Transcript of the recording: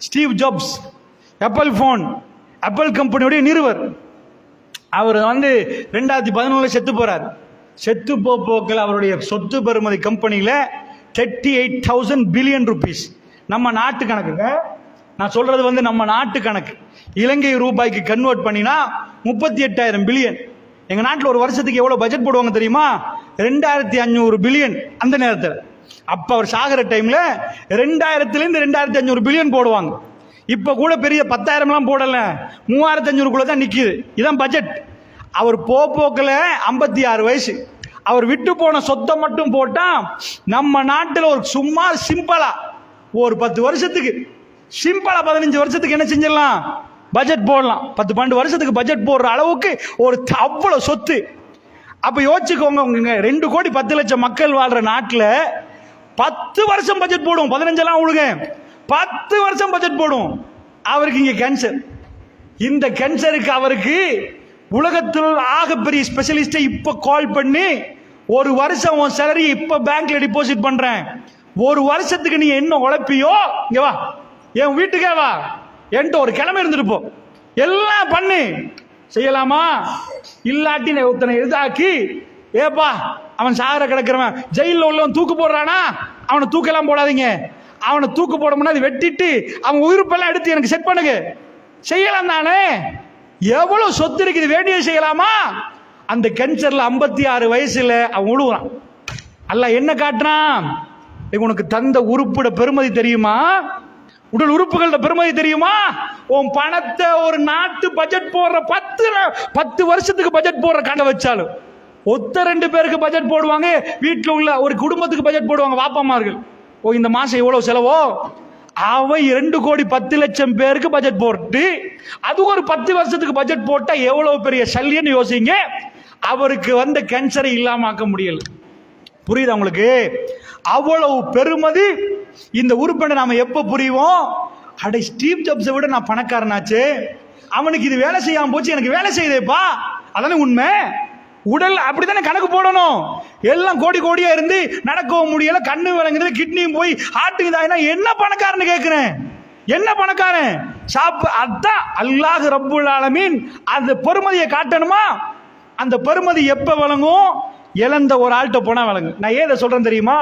Steve Jobs, Apple phone, Apple கம்பெனியுடைய நிறுவர். அவர் 2011 செத்து போறார். செத்து போக்கில் அவருடைய சொத்து பெறுமதி கம்பெனியில் 38,000 பில்லியன் ருபீஸ். நம்ம நாட்டு கணக்குங்க, நான் சொல்றது நம்ம நாட்டு கணக்கு. இலங்கை ரூபாய்க்கு கன்வெர்ட் பண்ணினா 38,000 பில்லியன். எங்க நாட்டில் ஒரு வருஷத்துக்கு எவ்வளவு பட்ஜெட் போடுவாங்க தெரியுமா? 2,500 பில்லியன். அந்த நேரத்தில் அப்ப அவர் சாகிற டைம்ல 2000 to 2,500 பில்லியன் போடுவாங்க. இப்ப கூட பெரிய 10,000 போடல, 3,500 தான் நிக்குது. இதான் பட்ஜெட். அவர் போக்கில் 56 வயசு. அவர் விட்டு போன சொத்தை மட்டும் போட்டா நம்ம நாட்டில் ஒரு சும்மா சிம்பிளா ஒரு 10 வருஷத்துக்கு, சிம்பிளா 15 வருஷத்துக்கு என்ன செஞ்சிடலாம்? பட்ஜெட் போடலாம். 10-12 வருஷத்துக்கு பட்ஜெட் போடுற அளவுக்கு ஒரு அவ்வளவு சொத்து. அப்ப யோசிச்சுக்கோங்க, 2 கோடி 10 லட்சம் மக்கள் வாழ்ற நாட்டில் 10 வருஷம் பட்ஜெட் போடும். 15 விடுங்க, 10 வருஷம் பட்ஜெட் போடும். அவருக்கு இங்க கேன்சர். இந்த கேன்சருக்கு அவருக்கு உலகத்தில் ஆகப்பெரிய ஸ்பெஷலிஸ்டை இப்ப கால் பண்ணி, ஒரு வருஷம் உன் சேலரி இப்ப பேங்க்ல டிபாசிட் பண்றேன், ஒரு வருஷத்துக்கு நீ என்ன உழைப்பியோ இங்க வா, என் வீட்டுக்கே வா, என்கிட்ட ஒரு கிழமை இருந்துட்டு போ, எல்லாம் பண்ணு. செய்யலாமா? இல்லாட்டி ஒருத்தனை எதாக்கி, ஏப்பா அவன் சாகர கிடக்கிறவன் ஜெயில உள்ளவன் தூக்கு போடுறானா, அவனை தூக்கெல்லாம் போடாதீங்க, அவனை தூக்கு போட முன்னாடி வெட்டிட்டு அவன் உயிர்ப்பெல்லாம் எடுத்து எனக்கு செட் பண்ணுங்க. செய்யலாம் தானே? எவ்வளவு சொத்து இருக்குது, வேண்டிய செய்யலாமா? அந்த கேன்சர்ல 56 வயசுல அவன் உழுவுறான். அல்ல என்ன காட்டுறான்? உனக்கு தந்த உறுப்புட பெருமதி தெரியுமா? உடல் உறுப்புகளோட பெருமதி தெரியுமா? உன் பணத்தை ஒரு நாட்டு பட்ஜெட் போடுற 10 வருஷத்துக்கு பட்ஜெட் போடுற கண்ட வச்சாலும், 2 பேருக்கு பட்ஜெட் போடுவாங்க. வீட்டில் உள்ள ஒரு குடும்பத்துக்கு பட்ஜெட் போடுவாங்க வாப்பாமார்கள். இந்த மாசம் எவ்வளவு செலவோ, அவை 2 கோடி 10 லட்சம் பேருக்கு பட்ஜெட் போட்டு, அது ஒரு 10 வருஷத்துக்கு பட்ஜெட் போட்டா எவ்வளவு பெரிய சல்லின்னு யோசிங்க. அவருக்கு வந்த கேன்சரை இல்லாம ஆக்க முடியல. புரியுதா உங்களுக்கு? அவ்வளவு பெருமதி இந்த உறுப்பினர். நாம எப்ப புரியுவோம்? அடே, ஸ்டீவ் ஜாப்ஸை விட நான் பணக்காரனாச்சு, அவனுக்கு இது வேலை செய்யாம போச்சு, எனக்கு வேலை செய்யுதேப்பா. அதானே உண்மை. உடல் அப்படித்தானே கணக்கு போடணும். எல்லாம் கோடி கோடியா இருந்து நடக்கவும் முடியல, கண்ணு விளங்குறது, கிட்னியும் போய் ஹார்ட் இதாயினா என்ன பணக்காரன்னு கேட்கிறேன்? என்ன பணக்காரன்? அதான் அல்லாஹ் ரப்புல் ஆலமீன் அந்த பெருமதியை காட்டணுமா? அந்த பெருமதி எப்ப விளங்கும்? இழந்த ஒரு ஆள்கிட்ட போனா விளங்கும். நான் ஏதை சொல்றேன் தெரியுமா?